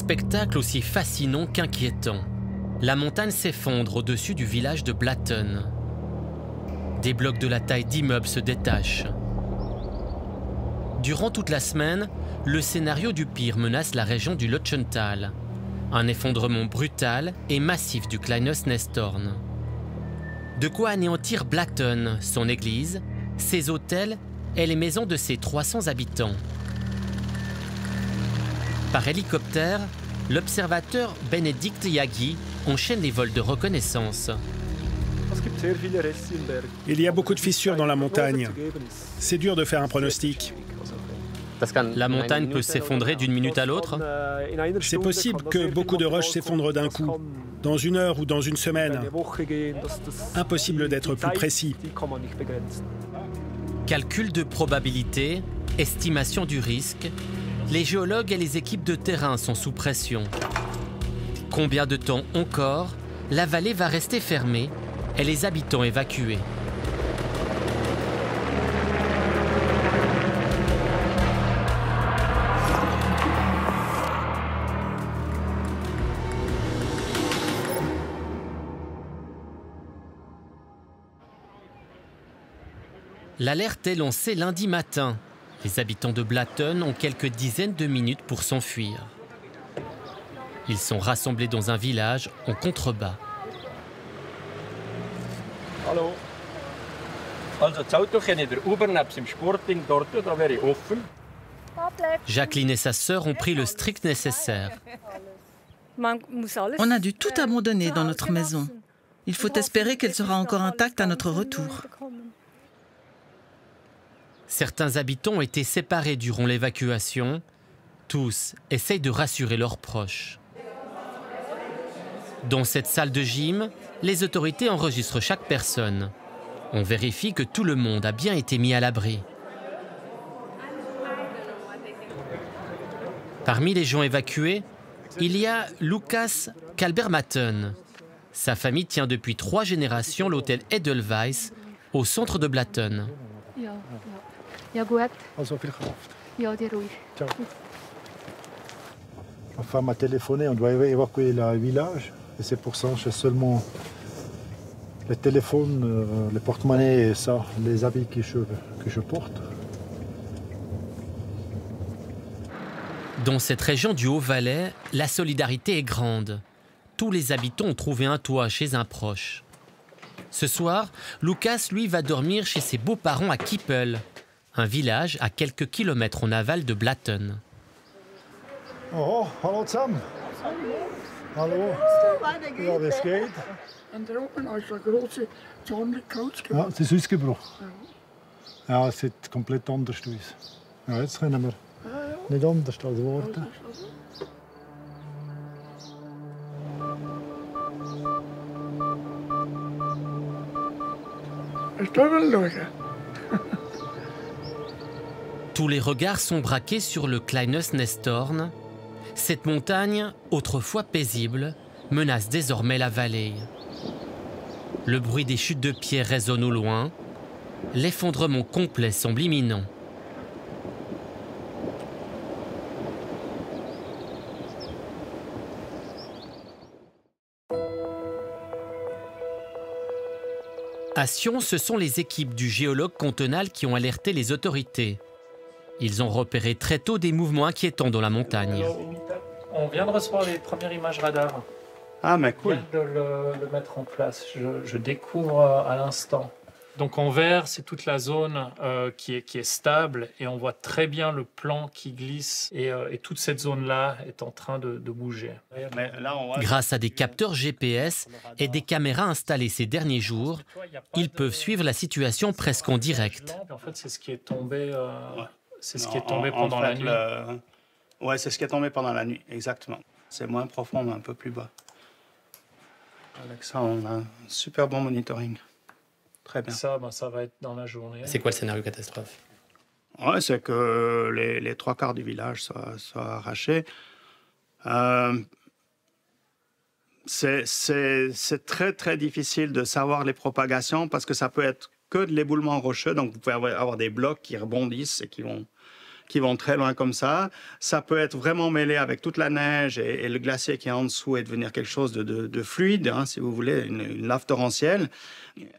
spectacle aussi fascinant qu'inquiétant. La montagne s'effondre au-dessus du village de Blatten. Des blocs de la taille d'immeubles se détachent. Durant toute la semaine, le scénario du pire menace la région du Lötschental. Un effondrement brutal et massif du Kleines Nestorn. De quoi anéantir Blatten, son église, ses hôtels et les maisons de ses 300 habitants. Par hélicoptère, l'observateur Benedikt Yagi enchaîne les vols de reconnaissance. Il y a beaucoup de fissures dans la montagne. C'est dur de faire un pronostic. La montagne peut s'effondrer d'une minute à l'autre. C'est possible que beaucoup de roches s'effondrent d'un coup, dans une heure ou dans une semaine. Impossible d'être plus précis. Calcul de probabilité, estimation du risque, les géologues et les équipes de terrain sont sous pression. Combien de temps encore la vallée va rester fermée et les habitants évacués? L'alerte est lancée lundi matin. Les habitants de Blatten ont quelques dizaines de minutes pour s'enfuir. Ils sont rassemblés dans un village en contrebas. Hallo. Also das Auto kann ich der Ubernabs im Sporting dort, da wäre ich offen. Jacqueline et sa sœur ont pris le strict nécessaire. On a dû tout abandonner dans notre maison. Il faut espérer qu'elle sera encore intacte à notre retour. Certains habitants ont été séparés durant l'évacuation. Tous essayent de rassurer leurs proches. Dans cette salle de gym, les autorités enregistrent chaque personne. On vérifie que tout le monde a bien été mis à l'abri. Parmi les gens évacués, il y a Lucas Kalbermatten. Sa famille tient depuis 3 générations l'hôtel Edelweiss au centre de Blatten. Ja, gut. Also viel Kraft. Ja, dir ruhig. Ciao. Ma femme a téléphoné, on doit évacuer le village. Et c'est pour ça que j'ai seulement le téléphone, le porte-monnaie et ça, les habits que je porte. Dans cette région du Haut-Valais, la solidarité est grande. Tous les habitants ont trouvé un toit chez un proche. Ce soir, Lucas, lui, va dormir chez ses beaux-parents à Kippel, un village à quelques kilomètres en aval de Blatten. Oh, hallo zusammen. Hallo. Ja, das geht. Ja, es ist ausgebrochen. Ja, es sieht komplett anders aus. Ja, jetzt können wir nicht anders als warten. Tous les regards sont braqués sur le Kleines Nestorn. Cette montagne, autrefois paisible, menace désormais la vallée. Le bruit des chutes de pierres résonne au loin. L'effondrement complet semble imminent. À Sion, ce sont les équipes du géologue cantonal qui ont alerté les autorités. Ils ont repéré très tôt des mouvements inquiétants dans la montagne. On vient de recevoir les premières images radar. Ah, mais cool. Je viens de le mettre en place. Je découvre à l'instant. Donc en vert, c'est toute la zone qui est stable et on voit très bien le plan qui glisse et toute cette zone-là est en train de bouger. Mais là, Grâce à des capteurs GPS et des caméras installées ces derniers jours, ils peuvent suivre la situation presque en direct. En fait, c'est ce qui est tombé, c'est ce qui est tombé pendant la nuit. Ouais, c'est ce qui est tombé pendant la nuit, exactement. C'est moins profond, mais un peu plus bas. Avec ça, on a un super bon monitoring. Très bien. Ça va être dans la journée. C'est quoi le scénario catastrophe? Ouais, c'est que les 3/4 du village soient arrachés. C'est très, très difficile de savoir les propagations parce que ça peut être que de l'éboulement rocheux. Donc, vous pouvez avoir des blocs qui rebondissent et qui vont qui vont très loin comme ça. Ça peut être vraiment mêlé avec toute la neige et le glacier qui est en dessous et devenir quelque chose de fluide, hein, si vous voulez, une lave torrentielle.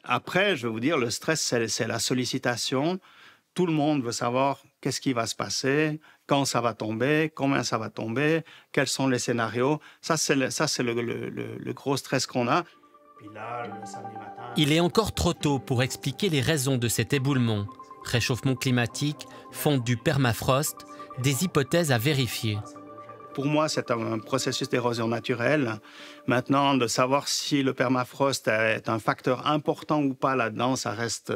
Après, je vais vous dire, le stress, c'est la sollicitation. Tout le monde veut savoir qu'est-ce qui va se passer, quand ça va tomber, combien ça va tomber, quels sont les scénarios. Ça, c'est le gros stress qu'on a. Puis là, le samedi matin... Il est encore trop tôt pour expliquer les raisons de cet éboulement. Réchauffement climatique, fonte du permafrost, des hypothèses à vérifier. Pour moi, c'est un processus d'érosion naturelle. Maintenant, de savoir si le permafrost est un facteur important ou pas là-dedans, ça reste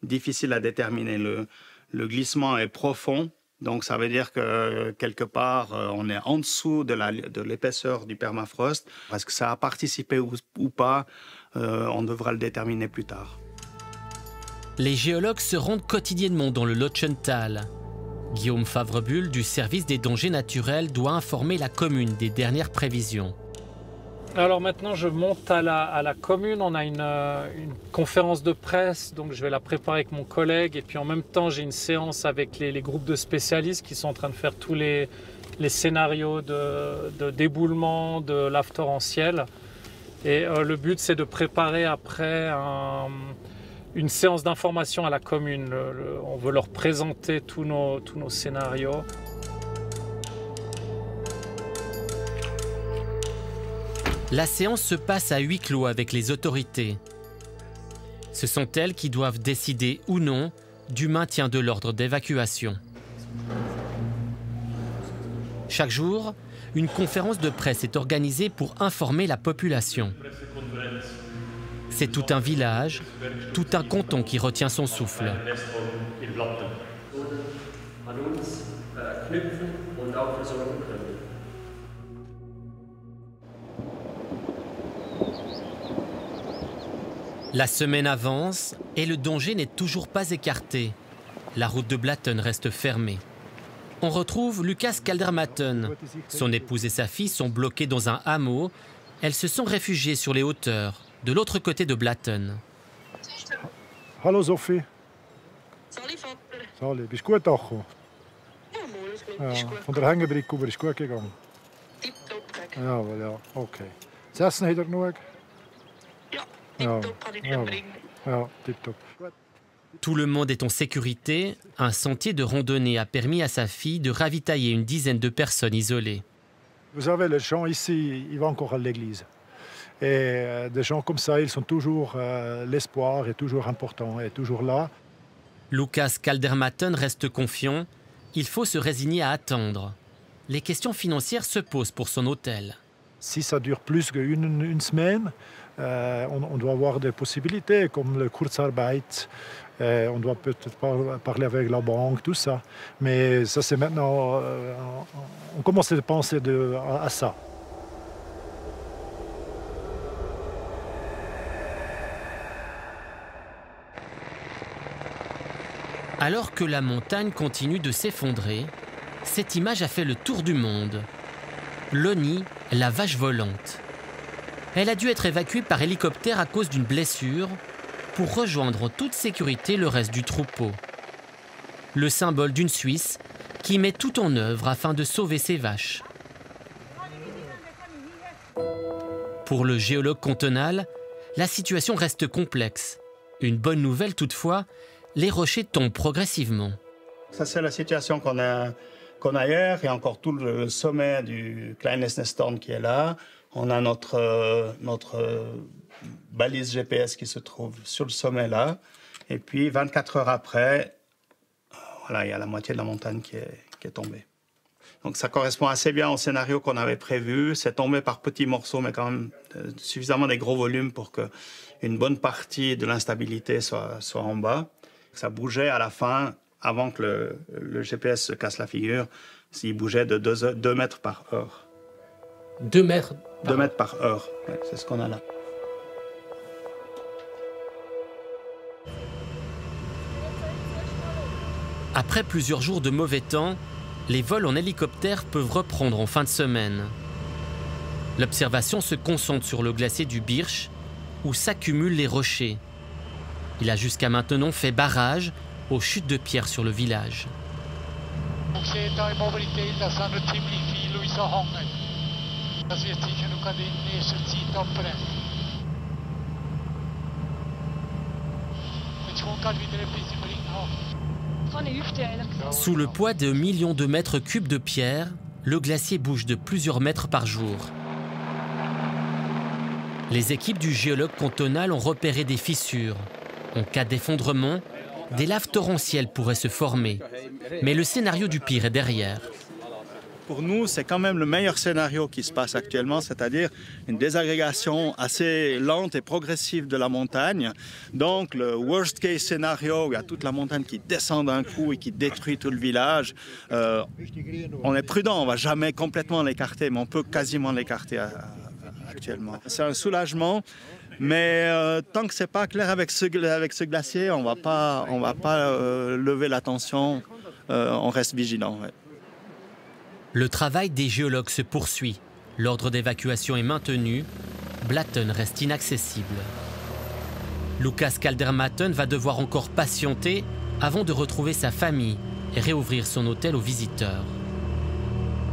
difficile à déterminer. Le glissement est profond, donc ça veut dire que quelque part, on est en dessous de l'épaisseur du permafrost. Est-ce que ça a participé ou pas, on devra le déterminer plus tard. Les géologues se rendent quotidiennement dans le Lötschental. Guillaume Favrebull du service des dangers naturels doit informer la commune des dernières prévisions. Alors maintenant, je monte à la commune. On a une conférence de presse, donc je vais la préparer avec mon collègue. Et puis en même temps, j'ai une séance avec les groupes de spécialistes qui sont en train de faire tous les scénarios de déboulement, de lave torrentielle. Et le but, c'est de préparer après une séance d'information à la commune. On veut leur présenter tous nos scénarios. La séance se passe à huis clos avec les autorités. Ce sont elles qui doivent décider ou non du maintien de l'ordre d'évacuation. Chaque jour, une conférence de presse est organisée pour informer la population. C'est tout un village, tout un canton qui retient son souffle. La semaine avance et le danger n'est toujours pas écarté. La route de Blatten reste fermée. On retrouve Lucas Kaldermatten. Son épouse et sa fille sont bloquées dans un hameau. Elles se sont réfugiées sur les hauteurs, de l'autre côté de Blatten. Hallo Sophie. Salut Vater. Salut, bist du gut angekommen? Ja, mooi, is goed. Ja, Is goed. von der Hängebrücke über ist gut gegangen. Tipptopp, kijk. Ja, wel ja, okay. Das Essen hat er genug? Ja, Ja, tipptopp kan ik ja, je brengen. ja, tipptopp. Tout le monde est en sécurité. Un sentier de randonnée a permis à sa fille de ravitailler une dizaine de personnes isolées. Vous savez, les gens ici, ils vont encore à l'église. Et des gens comme ça, ils sont toujours, l'espoir est toujours important, est toujours là. Lucas Kaldermatten reste confiant. Il faut se résigner à attendre. Les questions financières se posent pour son hôtel. Si ça dure plus qu'une semaine, on doit avoir des possibilités comme le Kurzarbeit. On doit peut-être parler avec la banque, tout ça. Mais ça, c'est maintenant... on commence à penser à ça. Alors que la montagne continue de s'effondrer, cette image a fait le tour du monde. Loni, la vache volante. Elle a dû être évacuée par hélicoptère à cause d'une blessure pour rejoindre en toute sécurité le reste du troupeau. Le symbole d'une Suisse qui met tout en œuvre afin de sauver ses vaches. Pour le géologue cantonal, la situation reste complexe. Une bonne nouvelle toutefois, les rochers tombent progressivement. Ça, c'est la situation qu'on a hier. Il y a encore tout le sommet du Kleines Nestorn qui est là. On a notre balise GPS qui se trouve sur le sommet là. Et puis, 24 heures après, voilà, il y a la moitié de la montagne qui est tombée. Donc, ça correspond assez bien au scénario qu'on avait prévu. C'est tombé par petits morceaux, mais quand même suffisamment des gros volumes pour qu'une bonne partie de l'instabilité soit en bas. Ça bougeait à la fin, avant que le GPS se casse la figure, il bougeait de 2 mètres par heure. 2 mètres 2 mètres par heure, ouais, c'est ce qu'on a là. Après plusieurs jours de mauvais temps, les vols en hélicoptère peuvent reprendre en fin de semaine. L'observation se concentre sur le glacier du Birch, où s'accumulent les rochers. Il a jusqu'à maintenant fait barrage aux chutes de pierre sur le village. Sous le poids de millions de mètres cubes de pierre, le glacier bouge de plusieurs mètres par jour. Les équipes du géologue cantonal ont repéré des fissures. En cas d'effondrement, des laves torrentielles pourraient se former. Mais le scénario du pire est derrière. Pour nous, c'est quand même le meilleur scénario qui se passe actuellement, c'est-à-dire une désagrégation assez lente et progressive de la montagne. Donc le worst case scénario, où il y a toute la montagne qui descend d'un coup et qui détruit tout le village, on est prudent, on ne va jamais complètement l'écarter, mais on peut quasiment l'écarter actuellement. C'est un soulagement, mais tant que ce n'est pas clair avec ce glacier, on ne va pas lever la tension, on reste vigilant. Ouais. Le travail des géologues se poursuit. L'ordre d'évacuation est maintenu. Blatten reste inaccessible. Lucas Kaldermatten va devoir encore patienter avant de retrouver sa famille et réouvrir son hôtel aux visiteurs.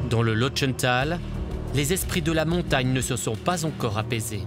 Dans le Lötschental, les esprits de la montagne ne se sont pas encore apaisés.